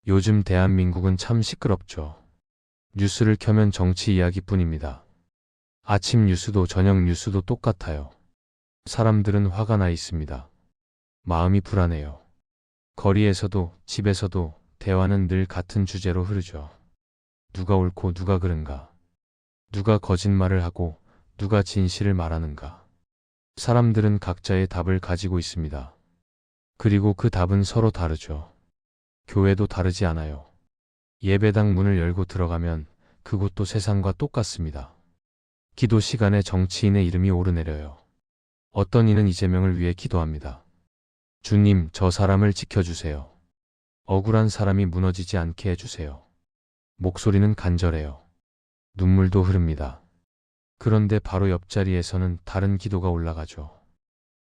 요즘 대한민국은 참 시끄럽죠. 뉴스를 켜면 정치 이야기뿐입니다. 아침 뉴스도 저녁 뉴스도 똑같아요. 사람들은 화가 나 있습니다. 마음이 불안해요. 거리에서도 집에서도 대화는 늘 같은 주제로 흐르죠. 누가 옳고 누가 그른가? 누가 거짓말을 하고 누가 진실을 말하는가? 사람들은 각자의 답을 가지고 있습니다. 그리고 그 답은 서로 다르죠. 교회도 다르지 않아요. 예배당 문을 열고 들어가면 그곳도 세상과 똑같습니다. 기도 시간에 정치인의 이름이 오르내려요. 어떤 이는 이재명을 위해 기도합니다. 주님, 저 사람을 지켜주세요. 억울한 사람이 무너지지 않게 해주세요. 목소리는 간절해요. 눈물도 흐릅니다. 그런데 바로 옆자리에서는 다른 기도가 올라가죠.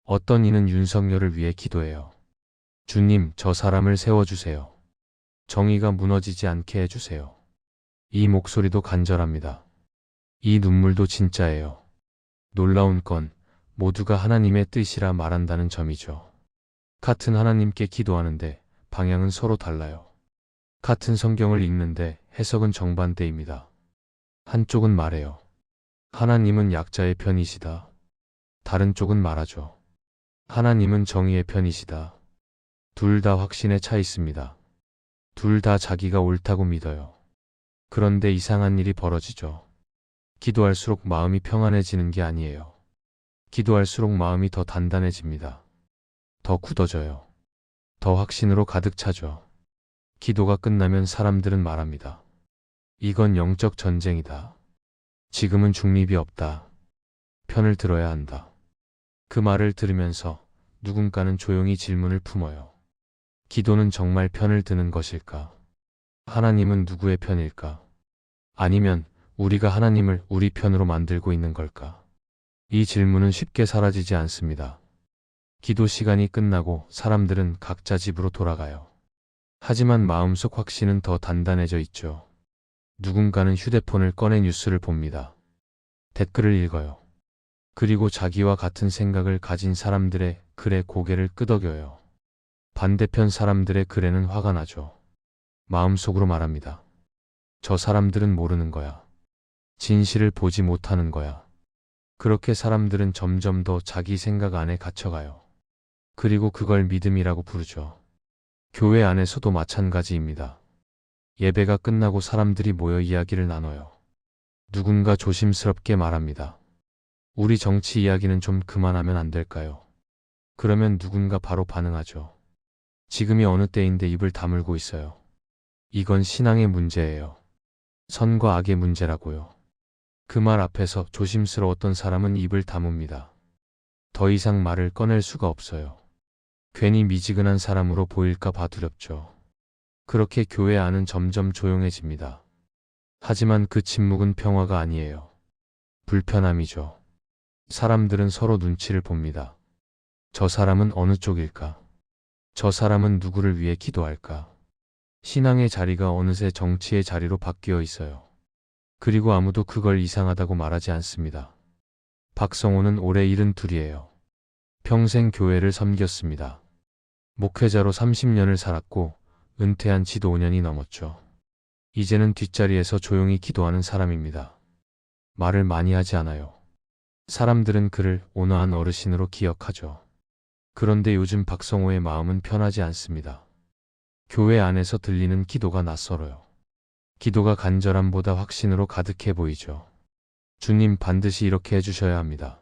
어떤 이는 윤석열을 위해 기도해요. 주님, 저 사람을 세워주세요. 정의가 무너지지 않게 해주세요. 이 목소리도 간절합니다. 이 눈물도 진짜예요. 놀라운 건 모두가 하나님의 뜻이라 말한다는 점이죠. 같은 하나님께 기도하는데 방향은 서로 달라요. 같은 성경을 읽는데 해석은 정반대입니다. 한쪽은 말해요. 하나님은 약자의 편이시다. 다른 쪽은 말하죠. 하나님은 정의의 편이시다. 둘 다 확신에 차 있습니다. 둘 다 자기가 옳다고 믿어요. 그런데 이상한 일이 벌어지죠. 기도할수록 마음이 평안해지는 게 아니에요. 기도할수록 마음이 더 단단해집니다. 더 굳어져요. 더 확신으로 가득 차죠. 기도가 끝나면 사람들은 말합니다. 이건 영적 전쟁이다. 지금은 중립이 없다. 편을 들어야 한다. 그 말을 들으면서 누군가는 조용히 질문을 품어요. 기도는 정말 편을 드는 것일까? 하나님은 누구의 편일까? 아니면 우리가 하나님을 우리 편으로 만들고 있는 걸까? 이 질문은 쉽게 사라지지 않습니다. 기도 시간이 끝나고 사람들은 각자 집으로 돌아가요. 하지만 마음속 확신은 더 단단해져 있죠. 누군가는 휴대폰을 꺼내 뉴스를 봅니다. 댓글을 읽어요. 그리고 자기와 같은 생각을 가진 사람들의 글에 고개를 끄덕여요. 반대편 사람들의 글에는 화가 나죠. 마음속으로 말합니다. 저 사람들은 모르는 거야. 진실을 보지 못하는 거야. 그렇게 사람들은 점점 더 자기 생각 안에 갇혀가요. 그리고 그걸 믿음이라고 부르죠. 교회 안에서도 마찬가지입니다. 예배가 끝나고 사람들이 모여 이야기를 나눠요. 누군가 조심스럽게 말합니다. 우리 정치 이야기는 좀 그만하면 안 될까요? 그러면 누군가 바로 반응하죠. 지금이 어느 때인데 입을 다물고 있어요. 이건 신앙의 문제예요. 선과 악의 문제라고요. 그 말 앞에서 조심스러웠던 사람은 입을 다뭅니다. 더 이상 말을 꺼낼 수가 없어요. 괜히 미지근한 사람으로 보일까 봐 두렵죠. 그렇게 교회 안은 점점 조용해집니다. 하지만 그 침묵은 평화가 아니에요. 불편함이죠. 사람들은 서로 눈치를 봅니다. 저 사람은 어느 쪽일까? 저 사람은 누구를 위해 기도할까? 신앙의 자리가 어느새 정치의 자리로 바뀌어 있어요. 그리고 아무도 그걸 이상하다고 말하지 않습니다. 박성호는 올해 72이에요. 평생 교회를 섬겼습니다. 목회자로 30년을 살았고 은퇴한 지도 5년이 넘었죠. 이제는 뒷자리에서 조용히 기도하는 사람입니다. 말을 많이 하지 않아요. 사람들은 그를 온화한 어르신으로 기억하죠. 그런데 요즘 박성호의 마음은 편하지 않습니다. 교회 안에서 들리는 기도가 낯설어요. 기도가 간절함보다 확신으로 가득해 보이죠. 주님, 반드시 이렇게 해주셔야 합니다.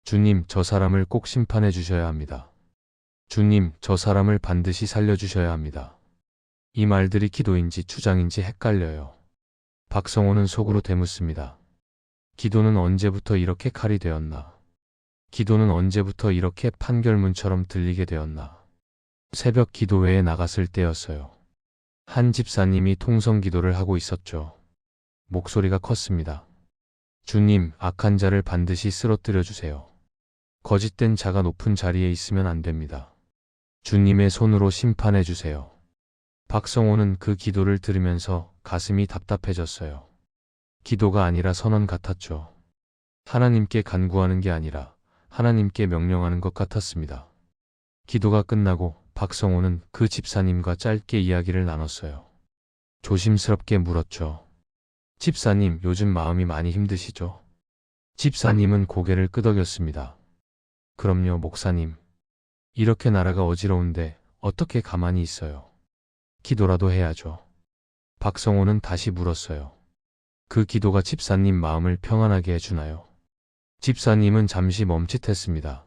주님, 저 사람을 꼭 심판해 주셔야 합니다. 주님, 저 사람을 반드시 살려주셔야 합니다. 이 말들이 기도인지 주장인지 헷갈려요. 박성호는 속으로 되묻습니다. 기도는 언제부터 이렇게 칼이 되었나? 기도는 언제부터 이렇게 판결문처럼 들리게 되었나? 새벽 기도회에 나갔을 때였어요. 한 집사님이 통성 기도를 하고 있었죠. 목소리가 컸습니다. 주님, 악한 자를 반드시 쓰러뜨려 주세요. 거짓된 자가 높은 자리에 있으면 안 됩니다. 주님의 손으로 심판해 주세요. 박성호는 그 기도를 들으면서 가슴이 답답해졌어요. 기도가 아니라 선언 같았죠. 하나님께 간구하는 게 아니라 하나님께 명령하는 것 같았습니다. 기도가 끝나고 박성호는 그 집사님과 짧게 이야기를 나눴어요. 조심스럽게 물었죠. 집사님, 요즘 마음이 많이 힘드시죠? 집사님은 고개를 끄덕였습니다. 그럼요, 목사님. 이렇게 나라가 어지러운데 어떻게 가만히 있어요? 기도라도 해야죠. 박성호는 다시 물었어요. 그 기도가 집사님 마음을 평안하게 해주나요? 집사님은 잠시 멈칫했습니다.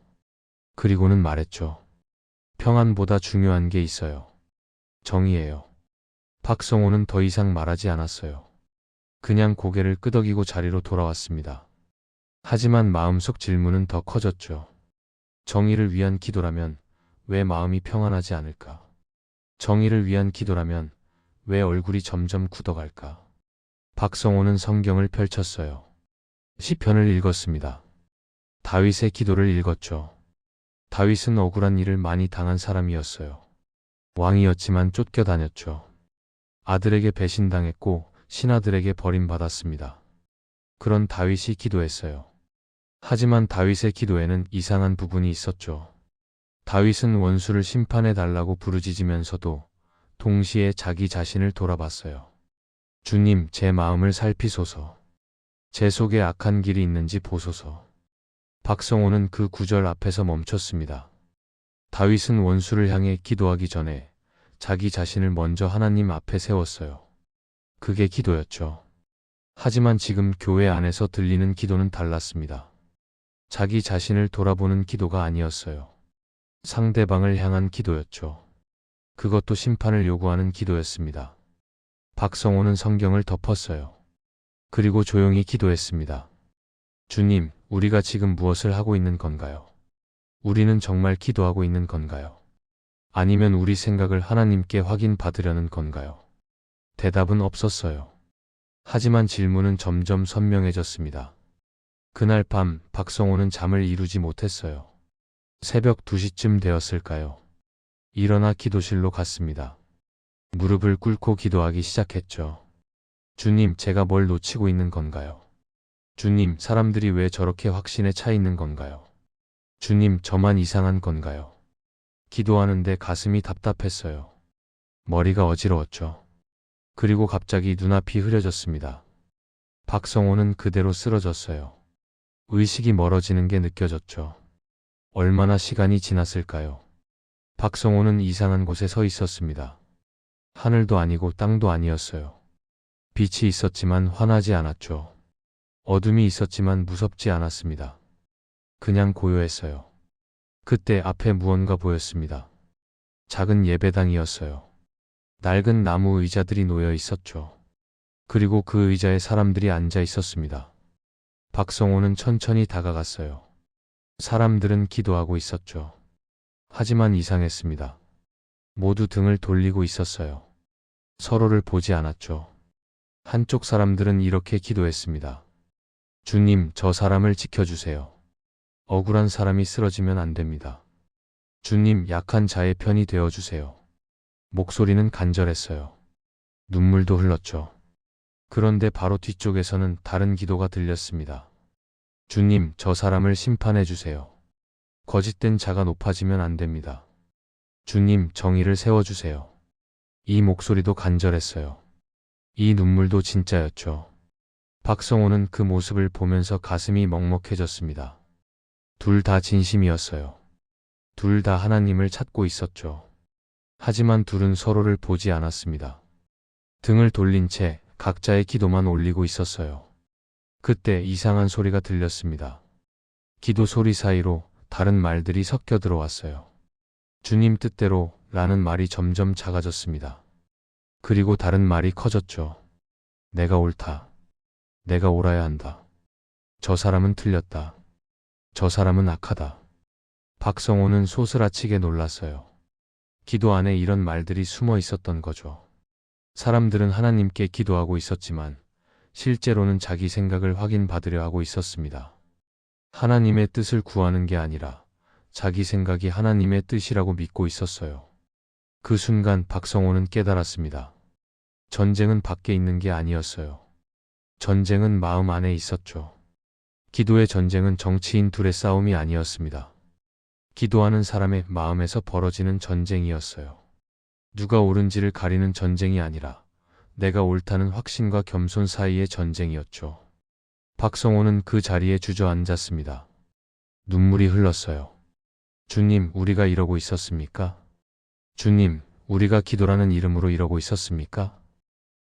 그리고는 말했죠. 평안보다 중요한 게 있어요. 정의예요. 박성호는 더 이상 말하지 않았어요. 그냥 고개를 끄덕이고 자리로 돌아왔습니다. 하지만 마음속 질문은 더 커졌죠. 정의를 위한 기도라면 왜 마음이 평안하지 않을까? 정의를 위한 기도라면 왜 얼굴이 점점 굳어갈까? 박성호는 성경을 펼쳤어요. 시편을 읽었습니다. 다윗의 기도를 읽었죠. 다윗은 억울한 일을 많이 당한 사람이었어요. 왕이었지만 쫓겨다녔죠. 아들에게 배신당했고 신하들에게 버림받았습니다. 그런 다윗이 기도했어요. 하지만 다윗의 기도에는 이상한 부분이 있었죠. 다윗은 원수를 심판해 달라고 부르짖으면서도 동시에 자기 자신을 돌아봤어요. 주님, 제 마음을 살피소서. 제 속에 악한 길이 있는지 보소서. 박성호는 그 구절 앞에서 멈췄습니다. 다윗은 원수를 향해 기도하기 전에 자기 자신을 먼저 하나님 앞에 세웠어요. 그게 기도였죠. 하지만 지금 교회 안에서 들리는 기도는 달랐습니다. 자기 자신을 돌아보는 기도가 아니었어요. 상대방을 향한 기도였죠. 그것도 심판을 요구하는 기도였습니다. 박성호는 성경을 덮었어요. 그리고 조용히 기도했습니다. 주님, 우리가 지금 무엇을 하고 있는 건가요? 우리는 정말 기도하고 있는 건가요? 아니면 우리 생각을 하나님께 확인받으려는 건가요? 대답은 없었어요. 하지만 질문은 점점 선명해졌습니다. 그날 밤 박성호는 잠을 이루지 못했어요. 새벽 2시쯤 되었을까요? 일어나 기도실로 갔습니다. 무릎을 꿇고 기도하기 시작했죠. 주님, 제가 뭘 놓치고 있는 건가요? 주님, 사람들이 왜 저렇게 확신에 차 있는 건가요? 주님, 저만 이상한 건가요? 기도하는데 가슴이 답답했어요. 머리가 어지러웠죠. 그리고 갑자기 눈앞이 흐려졌습니다. 박성호는 그대로 쓰러졌어요. 의식이 멀어지는 게 느껴졌죠. 얼마나 시간이 지났을까요? 박성호는 이상한 곳에 서 있었습니다. 하늘도 아니고 땅도 아니었어요. 빛이 있었지만 환하지 않았죠. 어둠이 있었지만 무섭지 않았습니다. 그냥 고요했어요. 그때 앞에 무언가 보였습니다. 작은 예배당이었어요. 낡은 나무 의자들이 놓여 있었죠. 그리고 그 의자에 사람들이 앉아 있었습니다. 박성호는 천천히 다가갔어요. 사람들은 기도하고 있었죠. 하지만 이상했습니다. 모두 등을 돌리고 있었어요. 서로를 보지 않았죠. 한쪽 사람들은 이렇게 기도했습니다. 주님, 저 사람을 지켜주세요. 억울한 사람이 쓰러지면 안 됩니다. 주님, 약한 자의 편이 되어주세요. 목소리는 간절했어요. 눈물도 흘렀죠. 그런데 바로 뒤쪽에서는 다른 기도가 들렸습니다. 주님, 저 사람을 심판해 주세요. 거짓된 자가 높아지면 안 됩니다. 주님, 정의를 세워주세요. 이 목소리도 간절했어요. 이 눈물도 진짜였죠. 박성호는 그 모습을 보면서 가슴이 먹먹해졌습니다. 둘 다 진심이었어요. 둘 다 하나님을 찾고 있었죠. 하지만 둘은 서로를 보지 않았습니다. 등을 돌린 채 각자의 기도만 올리고 있었어요. 그때 이상한 소리가 들렸습니다. 기도 소리 사이로 다른 말들이 섞여 들어왔어요. 주님 뜻대로 라는 말이 점점 작아졌습니다. 그리고 다른 말이 커졌죠. 내가 옳다. 내가 옳아야 한다. 저 사람은 틀렸다. 저 사람은 악하다. 박성호는 소스라치게 놀랐어요. 기도 안에 이런 말들이 숨어 있었던 거죠. 사람들은 하나님께 기도하고 있었지만 실제로는 자기 생각을 확인받으려 하고 있었습니다. 하나님의 뜻을 구하는 게 아니라 자기 생각이 하나님의 뜻이라고 믿고 있었어요. 그 순간 박성호는 깨달았습니다. 전쟁은 밖에 있는 게 아니었어요. 전쟁은 마음 안에 있었죠. 기도의 전쟁은 정치인 둘의 싸움이 아니었습니다. 기도하는 사람의 마음에서 벌어지는 전쟁이었어요. 누가 옳은지를 가리는 전쟁이 아니라 내가 옳다는 확신과 겸손 사이의 전쟁이었죠. 박성호는 그 자리에 주저앉았습니다. 눈물이 흘렀어요. 주님, 우리가 이러고 있었습니까? 주님, 우리가 기도라는 이름으로 이러고 있었습니까?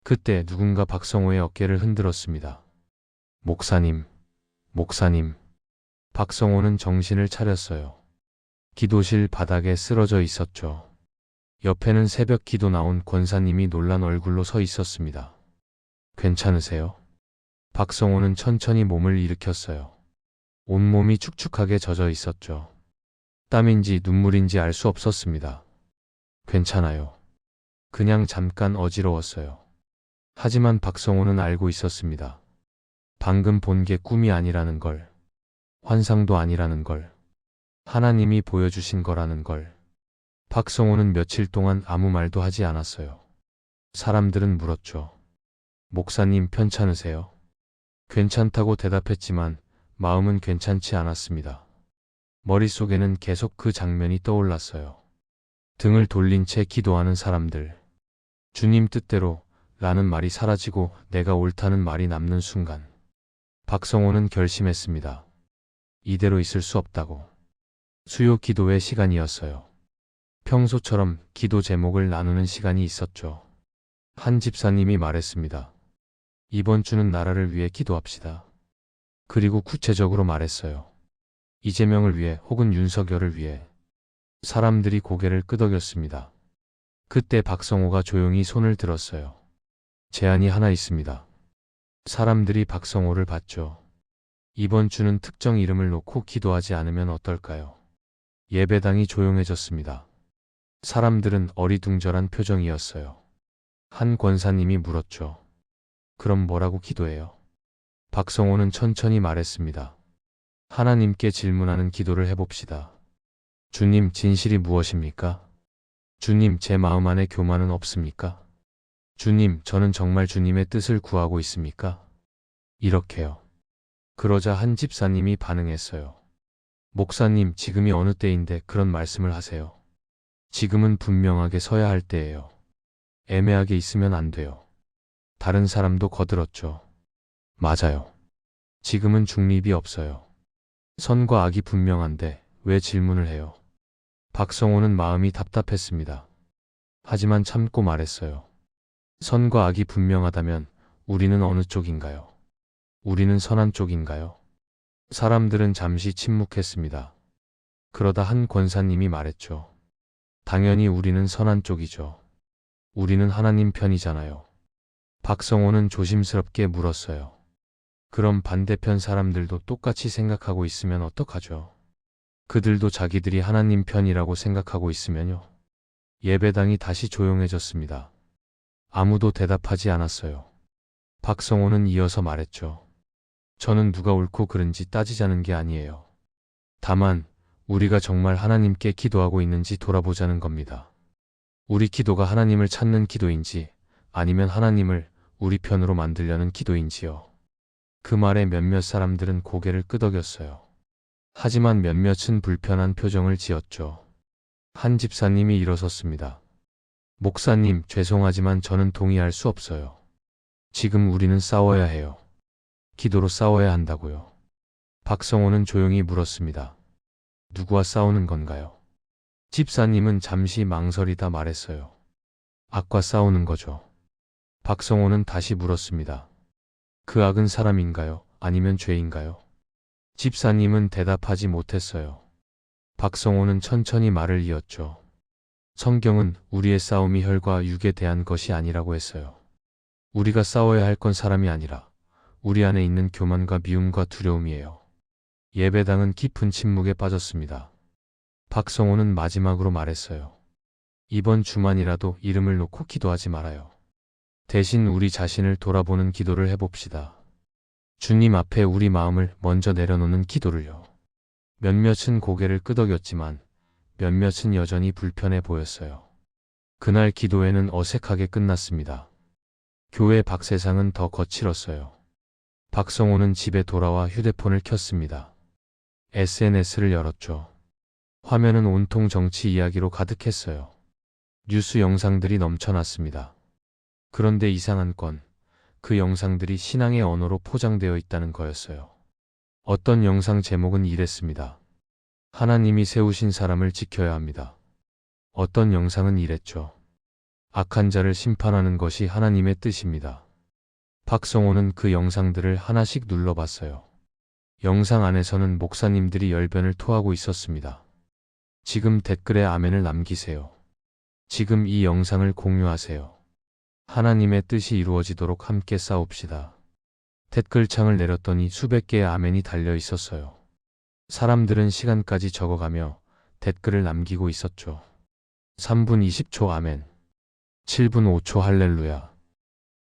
그때 누군가 박성호의 어깨를 흔들었습니다. 목사님, 목사님. 박성호는 정신을 차렸어요. 기도실 바닥에 쓰러져 있었죠. 옆에는 새벽 기도 나온 권사님이 놀란 얼굴로 서 있었습니다. 괜찮으세요? 박성호는 천천히 몸을 일으켰어요. 온몸이 축축하게 젖어 있었죠. 땀인지 눈물인지 알 수 없었습니다. 괜찮아요. 그냥 잠깐 어지러웠어요. 하지만 박성호는 알고 있었습니다. 방금 본 게 꿈이 아니라는 걸, 환상도 아니라는 걸, 하나님이 보여주신 거라는 걸. 박성호는 며칠 동안 아무 말도 하지 않았어요. 사람들은 물었죠. 목사님 편찮으세요? 괜찮다고 대답했지만 마음은 괜찮지 않았습니다. 머릿속에는 계속 그 장면이 떠올랐어요. 등을 돌린 채 기도하는 사람들. 주님 뜻대로 라는 말이 사라지고 내가 옳다는 말이 남는 순간. 박성호는 결심했습니다. 이대로 있을 수 없다고. 수요 기도의 시간이었어요. 평소처럼 기도 제목을 나누는 시간이 있었죠. 한 집사님이 말했습니다. 이번 주는 나라를 위해 기도합시다. 그리고 구체적으로 말했어요. 이재명을 위해 혹은 윤석열을 위해. 사람들이 고개를 끄덕였습니다. 그때 박성호가 조용히 손을 들었어요. 제안이 하나 있습니다. 사람들이 박성호를 봤죠. 이번 주는 특정 이름을 놓고 기도하지 않으면 어떨까요? 예배당이 조용해졌습니다. 사람들은 어리둥절한 표정이었어요. 한 권사님이 물었죠. 그럼 뭐라고 기도해요? 박성호는 천천히 말했습니다. 하나님께 질문하는 기도를 해봅시다. 주님, 진실이 무엇입니까? 주님, 제 마음 안에 교만은 없습니까? 주님, 저는 정말 주님의 뜻을 구하고 있습니까? 이렇게요. 그러자 한 집사님이 반응했어요. 목사님, 지금이 어느 때인데 그런 말씀을 하세요. 지금은 분명하게 서야 할 때예요. 애매하게 있으면 안 돼요. 다른 사람도 거들었죠. 맞아요. 지금은 중립이 없어요. 선과 악이 분명한데 왜 질문을 해요? 박성호는 마음이 답답했습니다. 하지만 참고 말했어요. 선과 악이 분명하다면 우리는 어느 쪽인가요? 우리는 선한 쪽인가요? 사람들은 잠시 침묵했습니다. 그러다 한 권사님이 말했죠. 당연히 우리는 선한 쪽이죠. 우리는 하나님 편이잖아요. 박성호는 조심스럽게 물었어요. 그럼 반대편 사람들도 똑같이 생각하고 있으면 어떡하죠? 그들도 자기들이 하나님 편이라고 생각하고 있으면요. 예배당이 다시 조용해졌습니다. 아무도 대답하지 않았어요. 박성호는 이어서 말했죠. 저는 누가 옳고 그른지 따지자는 게 아니에요. 다만 우리가 정말 하나님께 기도하고 있는지 돌아보자는 겁니다. 우리 기도가 하나님을 찾는 기도인지 아니면 하나님을 우리 편으로 만들려는 기도인지요. 그 말에 몇몇 사람들은 고개를 끄덕였어요. 하지만 몇몇은 불편한 표정을 지었죠. 한 집사님이 일어섰습니다. 목사님, 죄송하지만 저는 동의할 수 없어요. 지금 우리는 싸워야 해요. 기도로 싸워야 한다고요. 박성호는 조용히 물었습니다. 누구와 싸우는 건가요? 집사님은 잠시 망설이다 말했어요. 악과 싸우는 거죠. 박성호는 다시 물었습니다. 그 악은 사람인가요? 아니면 죄인가요? 집사님은 대답하지 못했어요. 박성호는 천천히 말을 이었죠. 성경은 우리의 싸움이 혈과 육에 대한 것이 아니라고 했어요. 우리가 싸워야 할 건 사람이 아니라 우리 안에 있는 교만과 미움과 두려움이에요. 예배당은 깊은 침묵에 빠졌습니다. 박성호는 마지막으로 말했어요. 이번 주만이라도 이름을 놓고 기도하지 말아요. 대신 우리 자신을 돌아보는 기도를 해봅시다. 주님 앞에 우리 마음을 먼저 내려놓는 기도를요. 몇몇은 고개를 끄덕였지만 몇몇은 여전히 불편해 보였어요. 그날 기도회는 어색하게 끝났습니다. 교회 밖 세상은 더 거칠었어요. 박성호는 집에 돌아와 휴대폰을 켰습니다. SNS를 열었죠. 화면은 온통 정치 이야기로 가득했어요. 뉴스 영상들이 넘쳐났습니다. 그런데 이상한 건 그 영상들이 신앙의 언어로 포장되어 있다는 거였어요. 어떤 영상 제목은 이랬습니다. 하나님이 세우신 사람을 지켜야 합니다. 어떤 영상은 이랬죠. 악한 자를 심판하는 것이 하나님의 뜻입니다. 박성호는 그 영상들을 하나씩 눌러봤어요. 영상 안에서는 목사님들이 열변을 토하고 있었습니다. 지금 댓글에 아멘을 남기세요. 지금 이 영상을 공유하세요. 하나님의 뜻이 이루어지도록 함께 싸웁시다. 댓글창을 내렸더니 수백 개의 아멘이 달려 있었어요. 사람들은 시간까지 적어가며 댓글을 남기고 있었죠. 3분 20초 아멘. 7분 5초 할렐루야.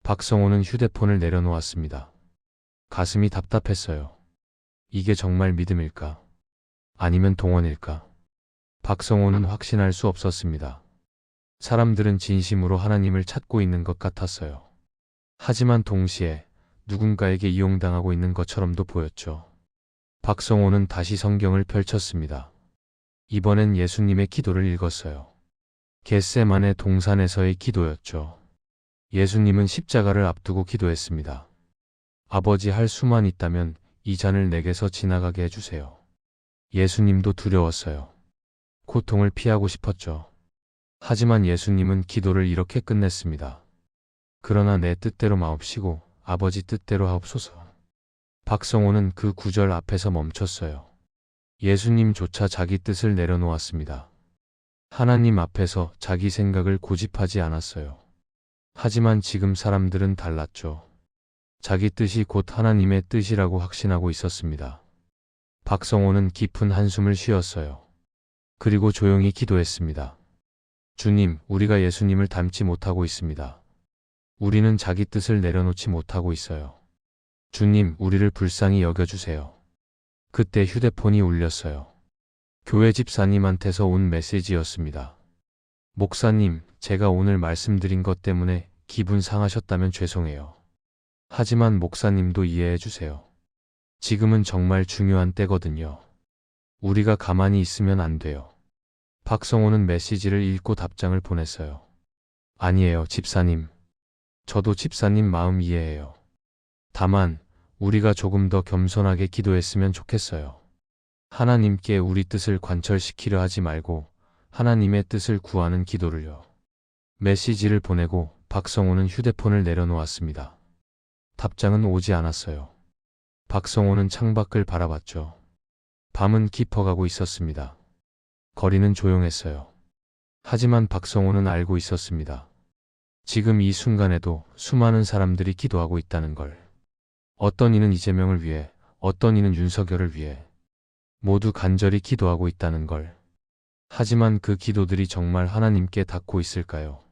박성호는 휴대폰을 내려놓았습니다. 가슴이 답답했어요. 이게 정말 믿음일까? 아니면 동원일까? 박성호는 확신할 수 없었습니다. 사람들은 진심으로 하나님을 찾고 있는 것 같았어요. 하지만 동시에 누군가에게 이용당하고 있는 것처럼도 보였죠. 박성호는 다시 성경을 펼쳤습니다. 이번엔 예수님의 기도를 읽었어요. 겟세마네 동산에서의 기도였죠. 예수님은 십자가를 앞두고 기도했습니다. 아버지, 할 수만 있다면 이 잔을 내게서 지나가게 해주세요. 예수님도 두려웠어요. 고통을 피하고 싶었죠. 하지만 예수님은 기도를 이렇게 끝냈습니다. 그러나 내 뜻대로 마옵시고 아버지 뜻대로 하옵소서. 박성호는 그 구절 앞에서 멈췄어요. 예수님조차 자기 뜻을 내려놓았습니다. 하나님 앞에서 자기 생각을 고집하지 않았어요. 하지만 지금 사람들은 달랐죠. 자기 뜻이 곧 하나님의 뜻이라고 확신하고 있었습니다. 박성호는 깊은 한숨을 쉬었어요. 그리고 조용히 기도했습니다. 주님, 우리가 예수님을 닮지 못하고 있습니다. 우리는 자기 뜻을 내려놓지 못하고 있어요. 주님, 우리를 불쌍히 여겨주세요. 그때 휴대폰이 울렸어요. 교회 집사님한테서 온 메시지였습니다. 목사님, 제가 오늘 말씀드린 것 때문에 기분 상하셨다면 죄송해요. 하지만 목사님도 이해해 주세요. 지금은 정말 중요한 때거든요. 우리가 가만히 있으면 안 돼요. 박성호는 메시지를 읽고 답장을 보냈어요. 아니에요, 집사님. 저도 집사님 마음 이해해요. 다만 우리가 조금 더 겸손하게 기도했으면 좋겠어요. 하나님께 우리 뜻을 관철시키려 하지 말고 하나님의 뜻을 구하는 기도를요. 메시지를 보내고 박성호는 휴대폰을 내려놓았습니다. 답장은 오지 않았어요. 박성호는 창밖을 바라봤죠. 밤은 깊어가고 있었습니다. 거리는 조용했어요. 하지만 박성호는 알고 있었습니다. 지금 이 순간에도 수많은 사람들이 기도하고 있다는 걸. 어떤 이는 이재명을 위해, 어떤 이는 윤석열을 위해 모두 간절히 기도하고 있다는 걸. 하지만 그 기도들이 정말 하나님께 닿고 있을까요?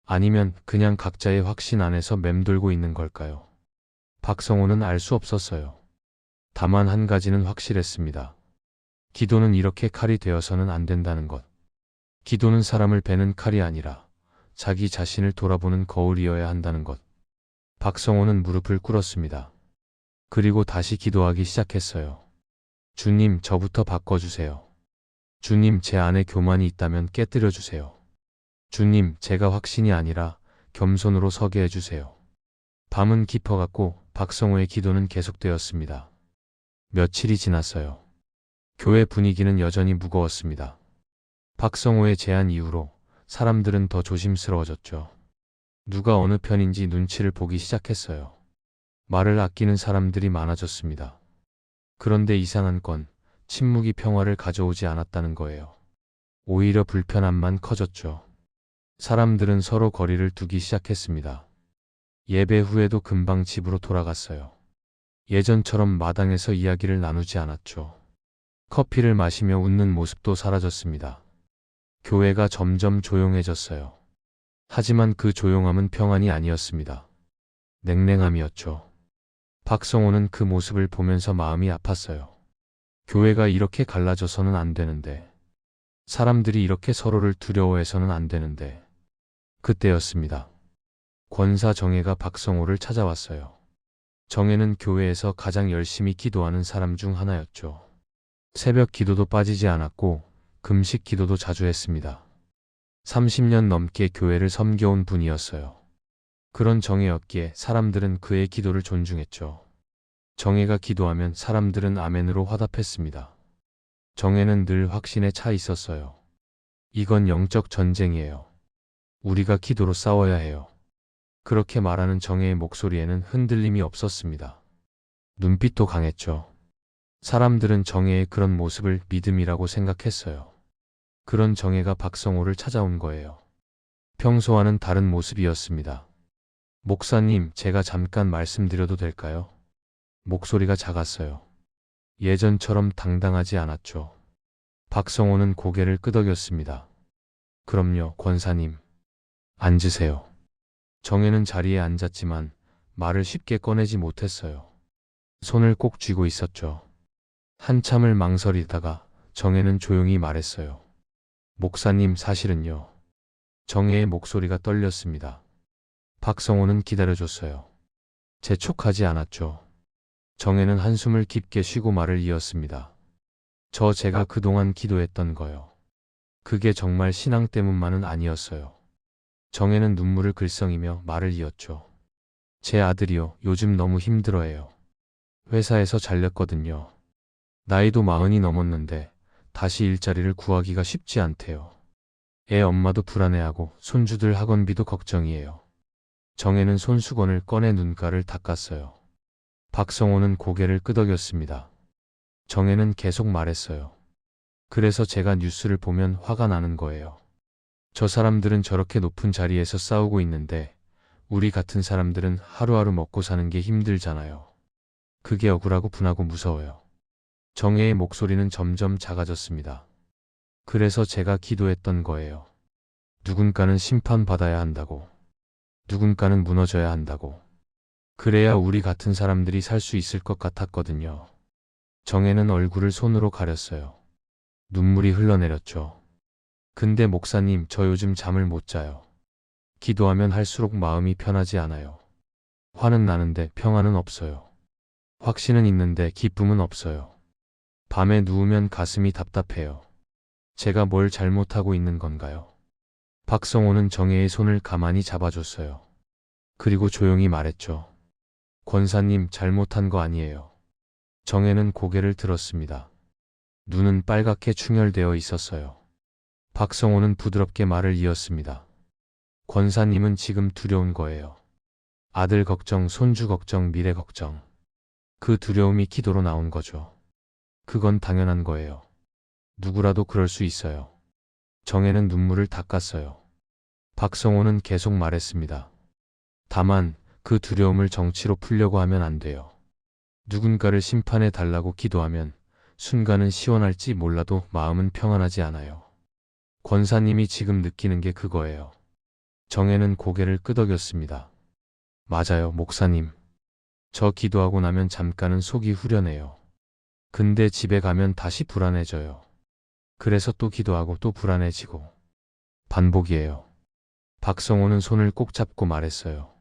아니면 그냥 각자의 확신 안에서 맴돌고 있는 걸까요? 박성호는 알 수 없었어요. 다만 한 가지는 확실했습니다. 기도는 이렇게 칼이 되어서는 안 된다는 것. 기도는 사람을 베는 칼이 아니라 자기 자신을 돌아보는 거울이어야 한다는 것. 박성호는 무릎을 꿇었습니다. 그리고 다시 기도하기 시작했어요. 주님, 저부터 바꿔주세요. 주님, 제 안에 교만이 있다면 깨뜨려 주세요. 주님, 제가 확신이 아니라 겸손으로 서게 해주세요. 밤은 깊어갔고 박성호의 기도는 계속되었습니다. 며칠이 지났어요. 교회 분위기는 여전히 무거웠습니다. 박성호의 제안 이후로 사람들은 더 조심스러워졌죠. 누가 어느 편인지 눈치를 보기 시작했어요. 말을 아끼는 사람들이 많아졌습니다. 그런데 이상한 건 침묵이 평화를 가져오지 않았다는 거예요. 오히려 불편함만 커졌죠. 사람들은 서로 거리를 두기 시작했습니다. 예배 후에도 금방 집으로 돌아갔어요. 예전처럼 마당에서 이야기를 나누지 않았죠. 커피를 마시며 웃는 모습도 사라졌습니다. 교회가 점점 조용해졌어요. 하지만 그 조용함은 평안이 아니었습니다. 냉랭함이었죠. 박성호는 그 모습을 보면서 마음이 아팠어요. 교회가 이렇게 갈라져서는 안 되는데, 사람들이 이렇게 서로를 두려워해서는 안 되는데, 그때였습니다. 권사 정혜가 박성호를 찾아왔어요. 정혜는 교회에서 가장 열심히 기도하는 사람 중 하나였죠. 새벽 기도도 빠지지 않았고 금식 기도도 자주 했습니다. 30년 넘게 교회를 섬겨온 분이었어요. 그런 정예였기에 사람들은 그의 기도를 존중했죠. 정예가 기도하면 사람들은 아멘으로 화답했습니다. 정예는 늘 확신에 차 있었어요. 이건 영적 전쟁이에요. 우리가 기도로 싸워야 해요. 그렇게 말하는 정예의 목소리에는 흔들림이 없었습니다. 눈빛도 강했죠. 사람들은 정예의 그런 모습을 믿음이라고 생각했어요. 그런 정예가 박성호를 찾아온 거예요. 평소와는 다른 모습이었습니다. 목사님, 제가 잠깐 말씀드려도 될까요? 목소리가 작았어요. 예전처럼 당당하지 않았죠. 박성호는 고개를 끄덕였습니다. 그럼요, 권사님. 앉으세요. 정혜는 자리에 앉았지만 말을 쉽게 꺼내지 못했어요. 손을 꼭 쥐고 있었죠. 한참을 망설이다가 정혜는 조용히 말했어요. 목사님, 사실은요. 정혜의 목소리가 떨렸습니다. 박성호는 기다려줬어요. 재촉하지 않았죠. 정혜는 한숨을 깊게 쉬고 말을 이었습니다. 제가 그동안 기도했던 거요. 그게 정말 신앙 때문만은 아니었어요. 정혜는 눈물을 글썽이며 말을 이었죠. 제 아들이요, 요즘 너무 힘들어해요. 회사에서 잘렸거든요. 나이도 40이 넘었는데 다시 일자리를 구하기가 쉽지 않대요. 애 엄마도 불안해하고 손주들 학원비도 걱정이에요. 정혜는 손수건을 꺼내 눈가를 닦았어요. 박성호는 고개를 끄덕였습니다. 정혜는 계속 말했어요. 그래서 제가 뉴스를 보면 화가 나는 거예요. 저 사람들은 저렇게 높은 자리에서 싸우고 있는데 우리 같은 사람들은 하루하루 먹고 사는 게 힘들잖아요. 그게 억울하고 분하고 무서워요. 정혜의 목소리는 점점 작아졌습니다. 그래서 제가 기도했던 거예요. 누군가는 심판받아야 한다고. 누군가는 무너져야 한다고. 그래야 우리 같은 사람들이 살 수 있을 것 같았거든요. 정혜는 얼굴을 손으로 가렸어요. 눈물이 흘러내렸죠. 근데 목사님, 저 요즘 잠을 못 자요. 기도하면 할수록 마음이 편하지 않아요. 화는 나는데 평안은 없어요. 확신은 있는데 기쁨은 없어요. 밤에 누우면 가슴이 답답해요. 제가 뭘 잘못하고 있는 건가요? 박성호는 정혜의 손을 가만히 잡아줬어요. 그리고 조용히 말했죠. 권사님, 잘못한 거 아니에요. 정혜는 고개를 들었습니다. 눈은 빨갛게 충혈되어 있었어요. 박성호는 부드럽게 말을 이었습니다. 권사님은 지금 두려운 거예요. 아들 걱정, 손주 걱정, 미래 걱정. 그 두려움이 기도로 나온 거죠. 그건 당연한 거예요. 누구라도 그럴 수 있어요. 정혜는 눈물을 닦았어요. 박성호는 계속 말했습니다. 다만 그 두려움을 정치로 풀려고 하면 안 돼요. 누군가를 심판해 달라고 기도하면 순간은 시원할지 몰라도 마음은 평안하지 않아요. 권사님이 지금 느끼는 게 그거예요. 정혜는 고개를 끄덕였습니다. 맞아요, 목사님. 저 기도하고 나면 잠깐은 속이 후련해요. 근데 집에 가면 다시 불안해져요. 그래서 또 기도하고 또 불안해지고. 반복이에요. 박성호는 손을 꼭 잡고 말했어요.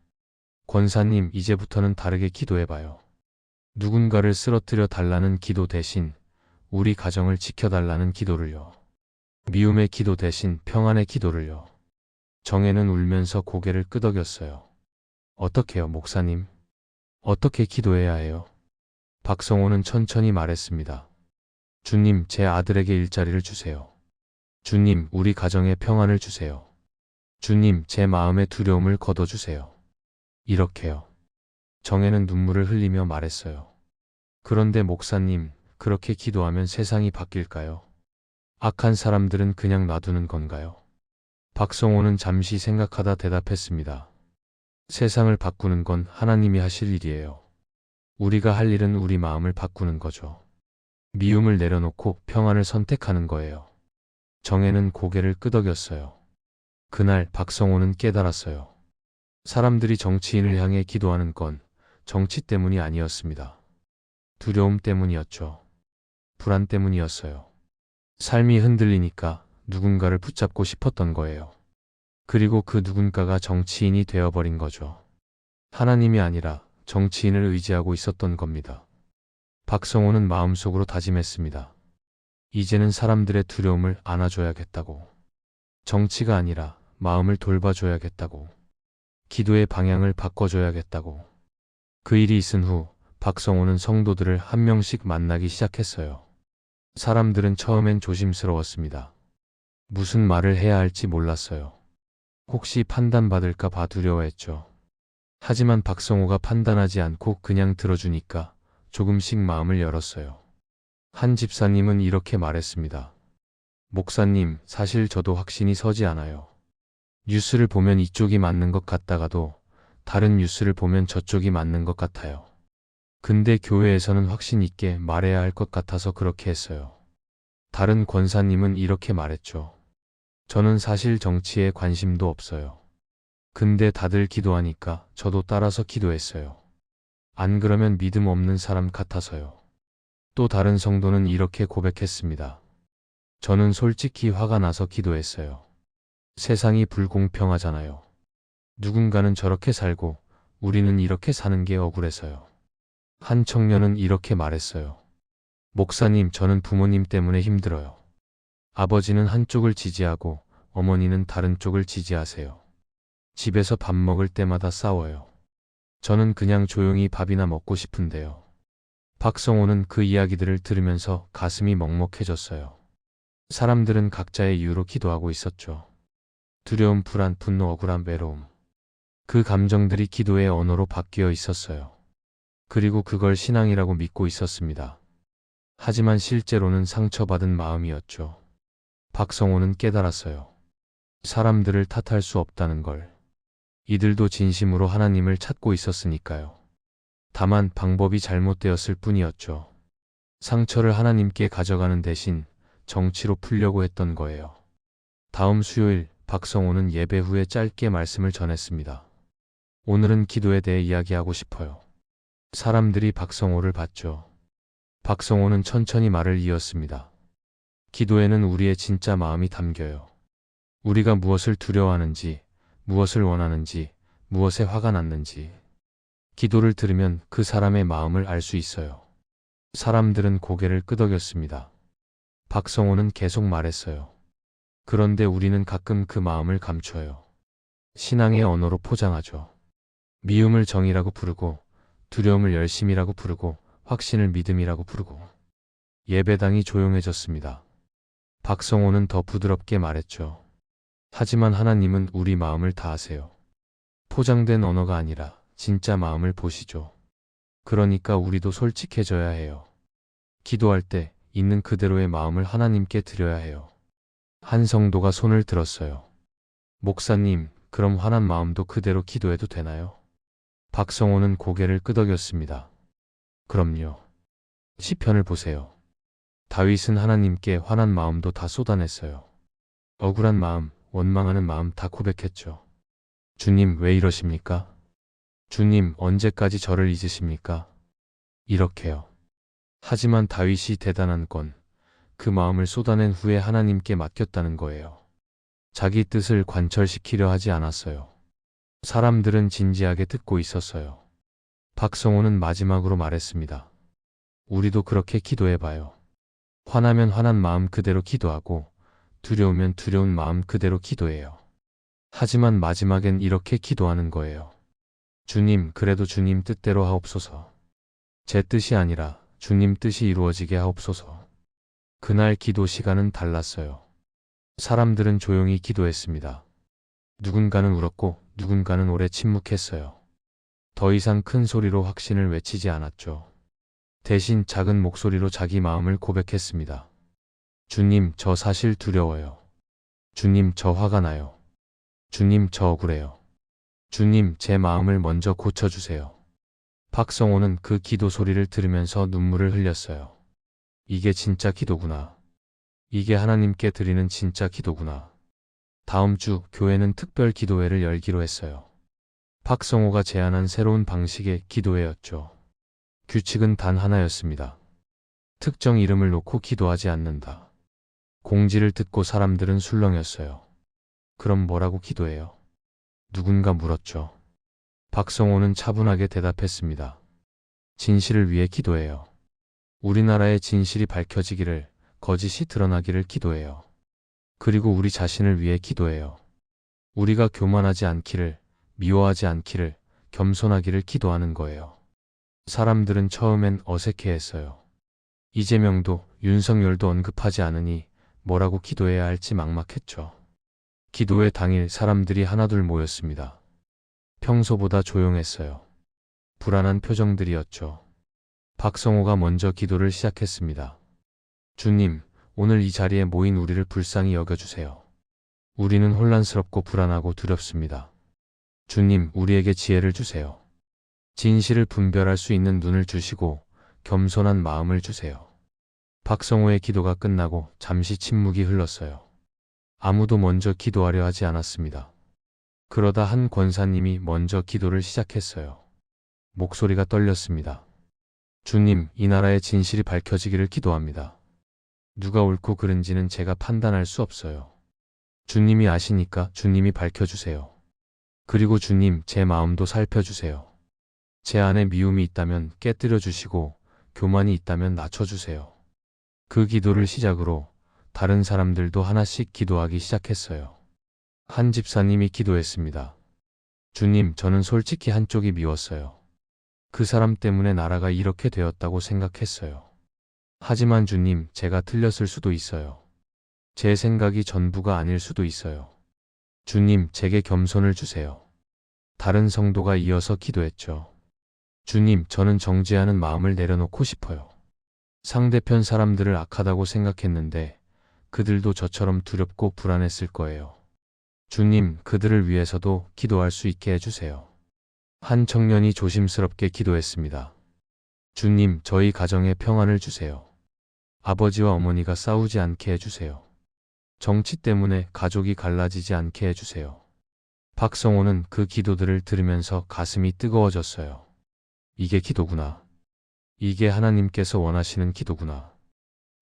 권사님, 이제부터는 다르게 기도해봐요. 누군가를 쓰러뜨려 달라는 기도 대신 우리 가정을 지켜달라는 기도를요. 미움의 기도 대신 평안의 기도를요. 정혜는 울면서 고개를 끄덕였어요. 어떻게요, 목사님? 어떻게 기도해야 해요? 박성호는 천천히 말했습니다. 주님, 제 아들에게 일자리를 주세요. 주님, 우리 가정에 평안을 주세요. 주님, 제 마음의 두려움을 걷어주세요. 이렇게요. 정혜는 눈물을 흘리며 말했어요. 그런데 목사님, 그렇게 기도하면 세상이 바뀔까요? 악한 사람들은 그냥 놔두는 건가요? 박성호는 잠시 생각하다 대답했습니다. 세상을 바꾸는 건 하나님이 하실 일이에요. 우리가 할 일은 우리 마음을 바꾸는 거죠. 미움을 내려놓고 평안을 선택하는 거예요. 정혜는 고개를 끄덕였어요. 그날 박성호는 깨달았어요. 사람들이 정치인을 향해 기도하는 건 정치 때문이 아니었습니다. 두려움 때문이었죠. 불안 때문이었어요. 삶이 흔들리니까 누군가를 붙잡고 싶었던 거예요. 그리고 그 누군가가 정치인이 되어버린 거죠. 하나님이 아니라 정치인을 의지하고 있었던 겁니다. 박성호는 마음속으로 다짐했습니다. 이제는 사람들의 두려움을 안아줘야겠다고. 정치가 아니라 마음을 돌봐줘야겠다고. 기도의 방향을 바꿔줘야겠다고. 그 일이 있은 후 박성호는 성도들을 한 명씩 만나기 시작했어요. 사람들은 처음엔 조심스러웠습니다. 무슨 말을 해야 할지 몰랐어요. 혹시 판단받을까 봐 두려워했죠. 하지만 박성호가 판단하지 않고 그냥 들어주니까 조금씩 마음을 열었어요. 한 집사님은 이렇게 말했습니다. 목사님, 사실 저도 확신이 서지 않아요. 뉴스를 보면 이쪽이 맞는 것 같다가도 다른 뉴스를 보면 저쪽이 맞는 것 같아요. 근데 교회에서는 확신 있게 말해야 할 것 같아서 그렇게 했어요. 다른 권사님은 이렇게 말했죠. 저는 사실 정치에 관심도 없어요. 근데 다들 기도하니까 저도 따라서 기도했어요. 안 그러면 믿음 없는 사람 같아서요. 또 다른 성도는 이렇게 고백했습니다. 저는 솔직히 화가 나서 기도했어요. 세상이 불공평하잖아요. 누군가는 저렇게 살고 우리는 이렇게 사는 게 억울해서요. 한 청년은 이렇게 말했어요. 목사님, 저는 부모님 때문에 힘들어요. 아버지는 한쪽을 지지하고 어머니는 다른 쪽을 지지하세요. 집에서 밥 먹을 때마다 싸워요. 저는 그냥 조용히 밥이나 먹고 싶은데요. 박성호는 그 이야기들을 들으면서 가슴이 먹먹해졌어요. 사람들은 각자의 이유로 기도하고 있었죠. 두려움, 불안, 분노, 억울함, 외로움. 그 감정들이 기도의 언어로 바뀌어 있었어요. 그리고 그걸 신앙이라고 믿고 있었습니다. 하지만 실제로는 상처받은 마음이었죠. 박성호는 깨달았어요. 사람들을 탓할 수 없다는 걸. 이들도 진심으로 하나님을 찾고 있었으니까요. 다만 방법이 잘못되었을 뿐이었죠. 상처를 하나님께 가져가는 대신 정치로 풀려고 했던 거예요. 다음 수요일 박성호는 예배 후에 짧게 말씀을 전했습니다. 오늘은 기도에 대해 이야기하고 싶어요. 사람들이 박성호를 봤죠. 박성호는 천천히 말을 이었습니다. 기도에는 우리의 진짜 마음이 담겨요. 우리가 무엇을 두려워하는지, 무엇을 원하는지, 무엇에 화가 났는지. 기도를 들으면 그 사람의 마음을 알 수 있어요. 사람들은 고개를 끄덕였습니다. 박성호는 계속 말했어요. 그런데 우리는 가끔 그 마음을 감춰요. 신앙의 언어로 포장하죠. 미움을 정이라고 부르고, 두려움을 열심이라고 부르고, 확신을 믿음이라고 부르고. 예배당이 조용해졌습니다. 박성호는 더 부드럽게 말했죠. 하지만 하나님은 우리 마음을 다 아세요. 포장된 언어가 아니라 진짜 마음을 보시죠. 그러니까 우리도 솔직해져야 해요. 기도할 때 있는 그대로의 마음을 하나님께 드려야 해요. 한 성도가 손을 들었어요. 목사님, 그럼 화난 마음도 그대로 기도해도 되나요? 박성호는 고개를 끄덕였습니다. 그럼요. 시편을 보세요. 다윗은 하나님께 화난 마음도 다 쏟아냈어요. 억울한 마음, 원망하는 마음 다 고백했죠. 주님, 왜 이러십니까? 주님, 언제까지 저를 잊으십니까? 이렇게요. 하지만 다윗이 대단한 건 그 마음을 쏟아낸 후에 하나님께 맡겼다는 거예요. 자기 뜻을 관철시키려 하지 않았어요. 사람들은 진지하게 듣고 있었어요. 박성호는 마지막으로 말했습니다. 우리도 그렇게 기도해봐요. 화나면 화난 마음 그대로 기도하고, 두려우면 두려운 마음 그대로 기도해요. 하지만 마지막엔 이렇게 기도하는 거예요. 주님, 그래도 주님 뜻대로 하옵소서. 제 뜻이 아니라 주님 뜻이 이루어지게 하옵소서. 그날 기도 시간은 달랐어요. 사람들은 조용히 기도했습니다. 누군가는 울었고 누군가는 오래 침묵했어요. 더 이상 큰 소리로 확신을 외치지 않았죠. 대신 작은 목소리로 자기 마음을 고백했습니다. 주님, 저 사실 두려워요. 주님, 저 화가 나요. 주님, 저 억울해요. 주님, 제 마음을 먼저 고쳐주세요. 박성호는 그 기도 소리를 들으면서 눈물을 흘렸어요. 이게 진짜 기도구나. 이게 하나님께 드리는 진짜 기도구나. 다음 주 교회는 특별 기도회를 열기로 했어요. 박성호가 제안한 새로운 방식의 기도회였죠. 규칙은 단 하나였습니다. 특정 이름을 놓고 기도하지 않는다. 공지를 듣고 사람들은 술렁였어요. 그럼 뭐라고 기도해요? 누군가 물었죠. 박성호는 차분하게 대답했습니다. 진실을 위해 기도해요. 우리나라의 진실이 밝혀지기를, 거짓이 드러나기를 기도해요. 그리고 우리 자신을 위해 기도해요. 우리가 교만하지 않기를, 미워하지 않기를, 겸손하기를 기도하는 거예요. 사람들은 처음엔 어색해했어요. 이재명도 윤석열도 언급하지 않으니 뭐라고 기도해야 할지 막막했죠. 기도회 당일 사람들이 하나둘 모였습니다. 평소보다 조용했어요. 불안한 표정들이었죠. 박성호가 먼저 기도를 시작했습니다. 주님, 오늘 이 자리에 모인 우리를 불쌍히 여겨주세요. 우리는 혼란스럽고 불안하고 두렵습니다. 주님, 우리에게 지혜를 주세요. 진실을 분별할 수 있는 눈을 주시고 겸손한 마음을 주세요. 박성호의 기도가 끝나고 잠시 침묵이 흘렀어요. 아무도 먼저 기도하려 하지 않았습니다. 그러다 한 권사님이 먼저 기도를 시작했어요. 목소리가 떨렸습니다. 주님, 이 나라의 진실이 밝혀지기를 기도합니다. 누가 옳고 그른지는 제가 판단할 수 없어요. 주님이 아시니까 주님이 밝혀주세요. 그리고 주님, 제 마음도 살펴주세요. 제 안에 미움이 있다면 깨뜨려 주시고 교만이 있다면 낮춰주세요. 그 기도를 시작으로 다른 사람들도 하나씩 기도하기 시작했어요. 한 집사님이 기도했습니다. 주님, 저는 솔직히 한쪽이 미웠어요. 그 사람 때문에 나라가 이렇게 되었다고 생각했어요. 하지만 주님, 제가 틀렸을 수도 있어요. 제 생각이 전부가 아닐 수도 있어요. 주님, 제게 겸손을 주세요. 다른 성도가 이어서 기도했죠. 주님, 저는 정죄하는 마음을 내려놓고 싶어요. 상대편 사람들을 악하다고 생각했는데 그들도 저처럼 두렵고 불안했을 거예요. 주님, 그들을 위해서도 기도할 수 있게 해주세요. 한 청년이 조심스럽게 기도했습니다. 주님, 저희 가정에 평안을 주세요. 아버지와 어머니가 싸우지 않게 해주세요. 정치 때문에 가족이 갈라지지 않게 해주세요. 박성호는 그 기도들을 들으면서 가슴이 뜨거워졌어요. 이게 기도구나. 이게 하나님께서 원하시는 기도구나.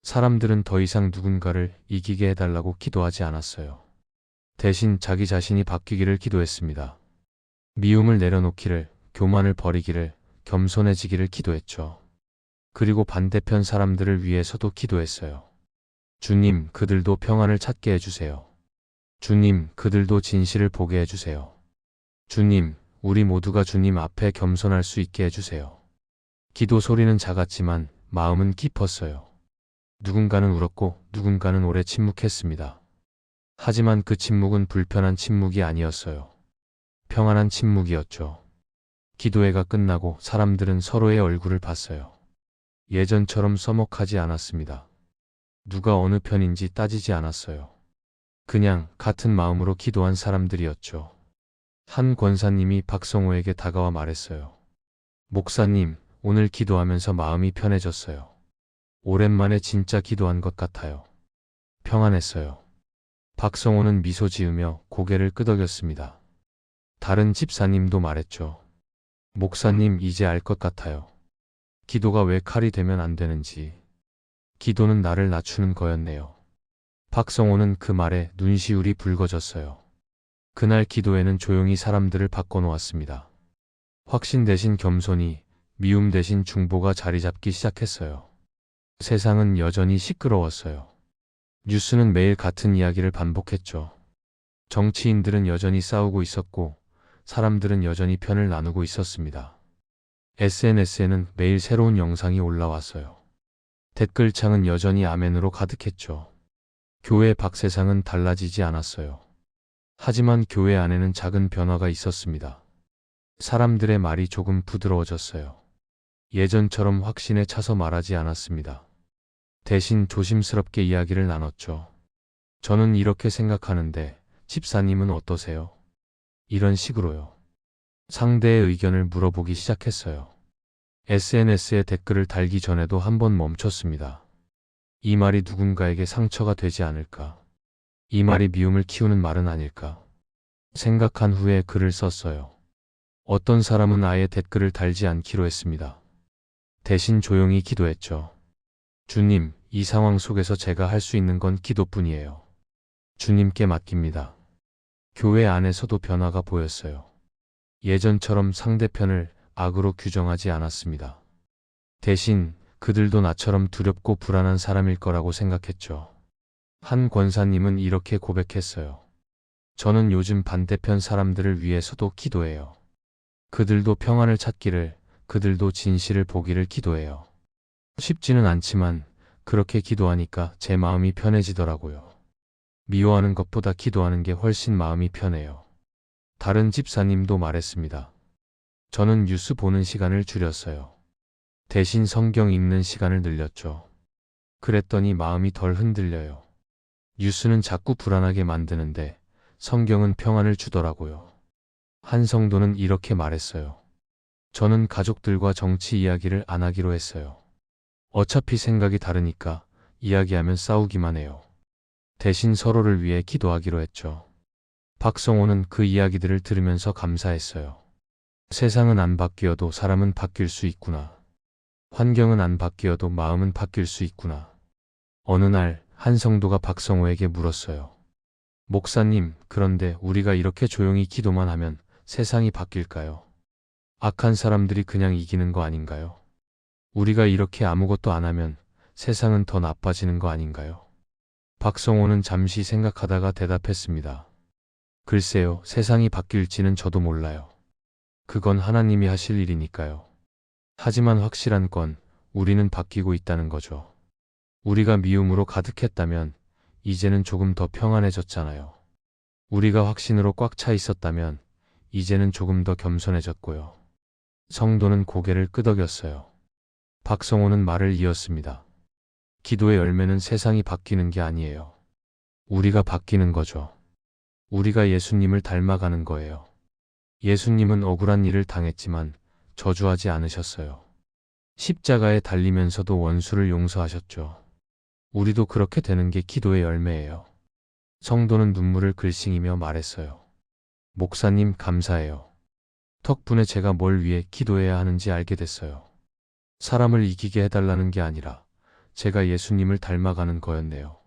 사람들은 더 이상 누군가를 이기게 해달라고 기도하지 않았어요. 대신 자기 자신이 바뀌기를 기도했습니다. 미움을 내려놓기를, 교만을 버리기를, 겸손해지기를 기도했죠. 그리고 반대편 사람들을 위해서도 기도했어요. 주님, 그들도 평안을 찾게 해주세요. 주님, 그들도 진실을 보게 해주세요. 주님, 우리 모두가 주님 앞에 겸손할 수 있게 해주세요. 기도 소리는 작았지만 마음은 깊었어요. 누군가는 울었고 누군가는 오래 침묵했습니다. 하지만 그 침묵은 불편한 침묵이 아니었어요. 평안한 침묵이었죠. 기도회가 끝나고 사람들은 서로의 얼굴을 봤어요. 예전처럼 서먹하지 않았습니다. 누가 어느 편인지 따지지 않았어요. 그냥 같은 마음으로 기도한 사람들이었죠. 한 권사님이 박성호에게 다가와 말했어요. 목사님, 오늘 기도하면서 마음이 편해졌어요. 오랜만에 진짜 기도한 것 같아요. 평안했어요. 박성호는 미소 지으며 고개를 끄덕였습니다. 다른 집사님도 말했죠. 목사님, 이제 알 것 같아요. 기도가 왜 칼이 되면 안 되는지. 기도는 나를 낮추는 거였네요. 박성호는 그 말에 눈시울이 붉어졌어요. 그날 기도회는 조용히 사람들을 바꿔놓았습니다. 확신 대신 겸손이, 미움 대신 중보가 자리 잡기 시작했어요. 세상은 여전히 시끄러웠어요. 뉴스는 매일 같은 이야기를 반복했죠. 정치인들은 여전히 싸우고 있었고 사람들은 여전히 편을 나누고 있었습니다. SNS에는 매일 새로운 영상이 올라왔어요. 댓글창은 여전히 아멘으로 가득했죠. 교회 밖 세상은 달라지지 않았어요. 하지만 교회 안에는 작은 변화가 있었습니다. 사람들의 말이 조금 부드러워졌어요. 예전처럼 확신에 차서 말하지 않았습니다. 대신 조심스럽게 이야기를 나눴죠. 저는 이렇게 생각하는데 집사님은 어떠세요? 이런 식으로요. 상대의 의견을 물어보기 시작했어요. SNS에 댓글을 달기 전에도 한번 멈췄습니다. 이 말이 누군가에게 상처가 되지 않을까? 이 말이 미움을 키우는 말은 아닐까? 생각한 후에 글을 썼어요. 어떤 사람은 아예 댓글을 달지 않기로 했습니다. 대신 조용히 기도했죠. 주님, 이 상황 속에서 제가 할 수 있는 건 기도뿐이에요. 주님께 맡깁니다. 교회 안에서도 변화가 보였어요. 예전처럼 상대편을 악으로 규정하지 않았습니다. 대신 그들도 나처럼 두렵고 불안한 사람일 거라고 생각했죠. 한 권사님은 이렇게 고백했어요. 저는 요즘 반대편 사람들을 위해서도 기도해요. 그들도 평안을 찾기를, 그들도 진실을 보기를 기도해요. 쉽지는 않지만 그렇게 기도하니까 제 마음이 편해지더라고요. 미워하는 것보다 기도하는 게 훨씬 마음이 편해요. 다른 집사님도 말했습니다. 저는 뉴스 보는 시간을 줄였어요. 대신 성경 읽는 시간을 늘렸죠. 그랬더니 마음이 덜 흔들려요. 뉴스는 자꾸 불안하게 만드는데 성경은 평안을 주더라고요. 한 성도는 이렇게 말했어요. 저는 가족들과 정치 이야기를 안 하기로 했어요. 어차피 생각이 다르니까 이야기하면 싸우기만 해요. 대신 서로를 위해 기도하기로 했죠. 박성호는 그 이야기들을 들으면서 감사했어요. 세상은 안 바뀌어도 사람은 바뀔 수 있구나. 환경은 안 바뀌어도 마음은 바뀔 수 있구나. 어느 날 한 성도가 박성호에게 물었어요. 목사님, 그런데 우리가 이렇게 조용히 기도만 하면 세상이 바뀔까요? 악한 사람들이 그냥 이기는 거 아닌가요? 우리가 이렇게 아무것도 안 하면 세상은 더 나빠지는 거 아닌가요? 박성호는 잠시 생각하다가 대답했습니다. 글쎄요, 세상이 바뀔지는 저도 몰라요. 그건 하나님이 하실 일이니까요. 하지만 확실한 건 우리는 바뀌고 있다는 거죠. 우리가 미움으로 가득했다면 이제는 조금 더 평안해졌잖아요. 우리가 확신으로 꽉 차 있었다면 이제는 조금 더 겸손해졌고요. 성도는 고개를 끄덕였어요. 박성호는 말을 이었습니다. 기도의 열매는 세상이 바뀌는 게 아니에요. 우리가 바뀌는 거죠. 우리가 예수님을 닮아가는 거예요. 예수님은 억울한 일을 당했지만 저주하지 않으셨어요. 십자가에 달리면서도 원수를 용서하셨죠. 우리도 그렇게 되는 게 기도의 열매예요. 성도는 눈물을 글썽이며 말했어요. 목사님, 감사해요. 덕분에 제가 뭘 위해 기도해야 하는지 알게 됐어요. 사람을 이기게 해달라는 게 아니라 제가 예수님을 닮아가는 거였네요.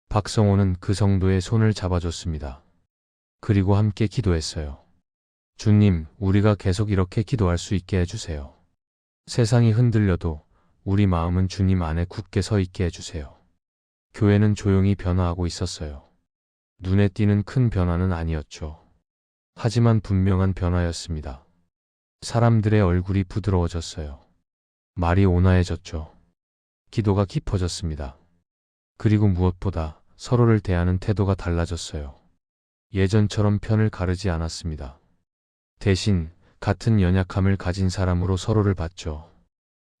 박성호는 그 성도의 손을 잡아줬습니다. 그리고 함께 기도했어요. 주님, 우리가 계속 이렇게 기도할 수 있게 해주세요. 세상이 흔들려도 우리 마음은 주님 안에 굳게 서 있게 해주세요. 교회는 조용히 변화하고 있었어요. 눈에 띄는 큰 변화는 아니었죠. 하지만 분명한 변화였습니다. 사람들의 얼굴이 부드러워졌어요. 말이 온화해졌죠. 기도가 깊어졌습니다. 그리고 무엇보다 서로를 대하는 태도가 달라졌어요. 예전처럼 편을 가르지 않았습니다. 대신 같은 연약함을 가진 사람으로 서로를 봤죠.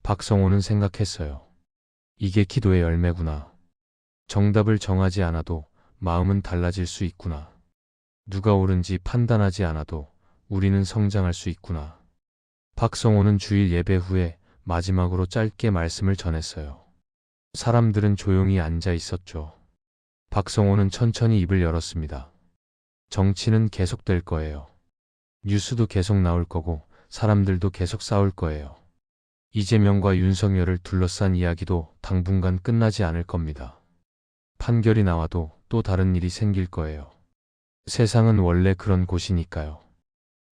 박성호는 생각했어요. 이게 기도의 열매구나. 정답을 정하지 않아도 마음은 달라질 수 있구나. 누가 옳은지 판단하지 않아도 우리는 성장할 수 있구나. 박성호는 주일 예배 후에 마지막으로 짧게 말씀을 전했어요. 사람들은 조용히 앉아 있었죠. 박성호는 천천히 입을 열었습니다. 정치는 계속될 거예요. 뉴스도 계속 나올 거고 사람들도 계속 싸울 거예요. 이재명과 윤석열을 둘러싼 이야기도 당분간 끝나지 않을 겁니다. 판결이 나와도 또 다른 일이 생길 거예요. 세상은 원래 그런 곳이니까요.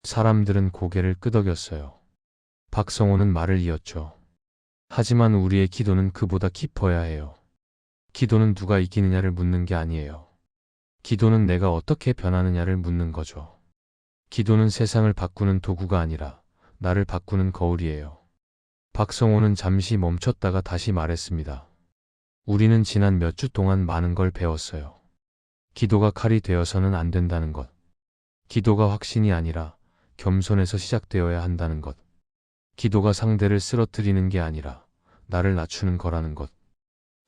사람들은 고개를 끄덕였어요. 박성호는 말을 이었죠. 하지만 우리의 기도는 그보다 깊어야 해요. 기도는 누가 이기느냐를 묻는 게 아니에요. 기도는 내가 어떻게 변하느냐를 묻는 거죠. 기도는 세상을 바꾸는 도구가 아니라 나를 바꾸는 거울이에요. 박성호는 잠시 멈췄다가 다시 말했습니다. 우리는 지난 몇 주 동안 많은 걸 배웠어요. 기도가 칼이 되어서는 안 된다는 것. 기도가 확신이 아니라 겸손해서 시작되어야 한다는 것. 기도가 상대를 쓰러뜨리는 게 아니라 나를 낮추는 거라는 것.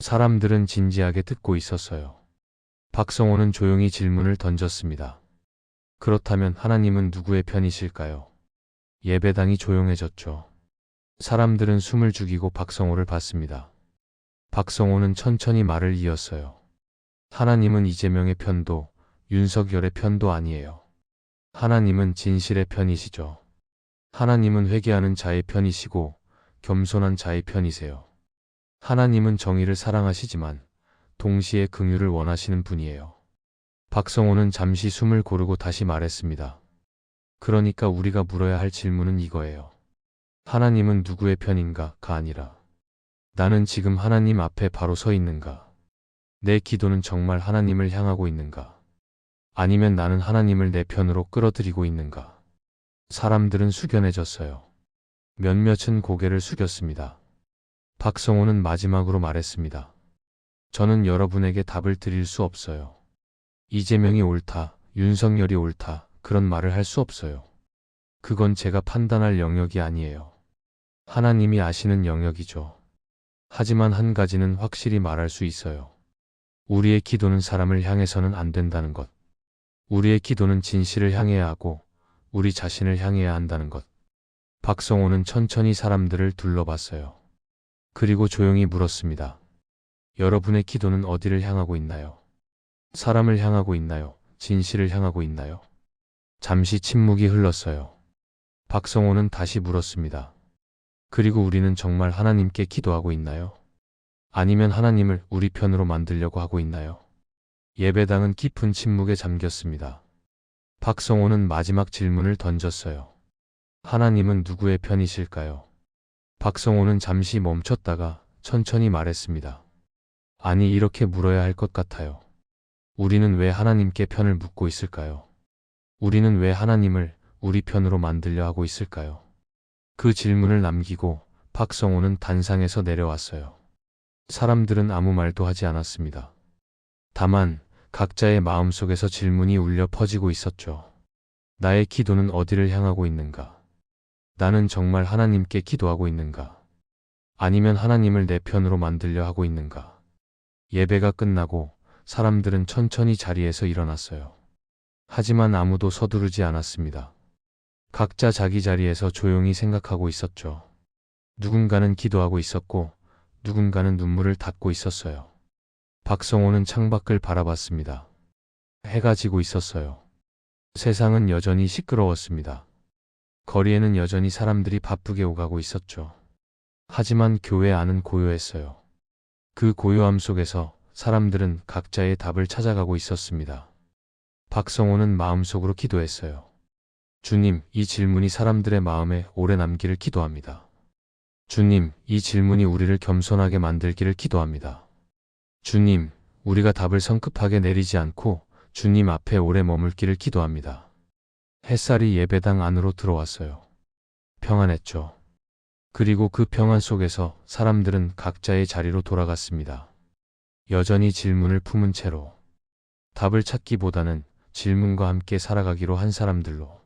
사람들은 진지하게 듣고 있었어요. 박성호는 조용히 질문을 던졌습니다. 그렇다면 하나님은 누구의 편이실까요? 예배당이 조용해졌죠. 사람들은 숨을 죽이고 박성호를 봤습니다. 박성호는 천천히 말을 이었어요. 하나님은 이재명의 편도 윤석열의 편도 아니에요. 하나님은 진실의 편이시죠. 하나님은 회개하는 자의 편이시고 겸손한 자의 편이세요. 하나님은 정의를 사랑하시지만 동시에 긍휼을 원하시는 분이에요. 박성호는 잠시 숨을 고르고 다시 말했습니다. 그러니까 우리가 물어야 할 질문은 이거예요. 하나님은 누구의 편인가가 아니라 나는 지금 하나님 앞에 바로 서 있는가? 내 기도는 정말 하나님을 향하고 있는가? 아니면 나는 하나님을 내 편으로 끌어들이고 있는가? 사람들은 숙연해졌어요. 몇몇은 고개를 숙였습니다. 박성호는 마지막으로 말했습니다. 저는 여러분에게 답을 드릴 수 없어요. 이재명이 옳다, 윤석열이 옳다, 그런 말을 할 수 없어요. 그건 제가 판단할 영역이 아니에요. 하나님이 아시는 영역이죠. 하지만 한 가지는 확실히 말할 수 있어요. 우리의 기도는 사람을 향해서는 안 된다는 것. 우리의 기도는 진실을 향해야 하고 우리 자신을 향해야 한다는 것. 박성호는 천천히 사람들을 둘러봤어요. 그리고 조용히 물었습니다. 여러분의 기도는 어디를 향하고 있나요? 사람을 향하고 있나요? 진실을 향하고 있나요? 잠시 침묵이 흘렀어요. 박성호는 다시 물었습니다. 그리고 우리는 정말 하나님께 기도하고 있나요? 아니면 하나님을 우리 편으로 만들려고 하고 있나요? 예배당은 깊은 침묵에 잠겼습니다. 박성호는 마지막 질문을 던졌어요. 하나님은 누구의 편이실까요? 박성호는 잠시 멈췄다가 천천히 말했습니다. 아니, 이렇게 물어야 할 것 같아요. 우리는 왜 하나님께 편을 묻고 있을까요? 우리는 왜 하나님을 우리 편으로 만들려 하고 있을까요? 그 질문을 남기고 박성호는 단상에서 내려왔어요. 사람들은 아무 말도 하지 않았습니다. 다만 각자의 마음속에서 질문이 울려 퍼지고 있었죠. 나의 기도는 어디를 향하고 있는가? 나는 정말 하나님께 기도하고 있는가? 아니면 하나님을 내 편으로 만들려 하고 있는가? 예배가 끝나고 사람들은 천천히 자리에서 일어났어요. 하지만 아무도 서두르지 않았습니다. 각자 자기 자리에서 조용히 생각하고 있었죠. 누군가는 기도하고 있었고 누군가는 눈물을 닦고 있었어요. 박성호는 창밖을 바라봤습니다. 해가 지고 있었어요. 세상은 여전히 시끄러웠습니다. 거리에는 여전히 사람들이 바쁘게 오가고 있었죠. 하지만 교회 안은 고요했어요. 그 고요함 속에서 사람들은 각자의 답을 찾아가고 있었습니다. 박성호는 마음속으로 기도했어요. 주님, 이 질문이 사람들의 마음에 오래 남기를 기도합니다. 주님, 이 질문이 우리를 겸손하게 만들기를 기도합니다. 주님, 우리가 답을 성급하게 내리지 않고 주님 앞에 오래 머물기를 기도합니다. 햇살이 예배당 안으로 들어왔어요. 평안했죠. 그리고 그 평안 속에서 사람들은 각자의 자리로 돌아갔습니다. 여전히 질문을 품은 채로. 답을 찾기보다는 질문과 함께 살아가기로 한 사람들로.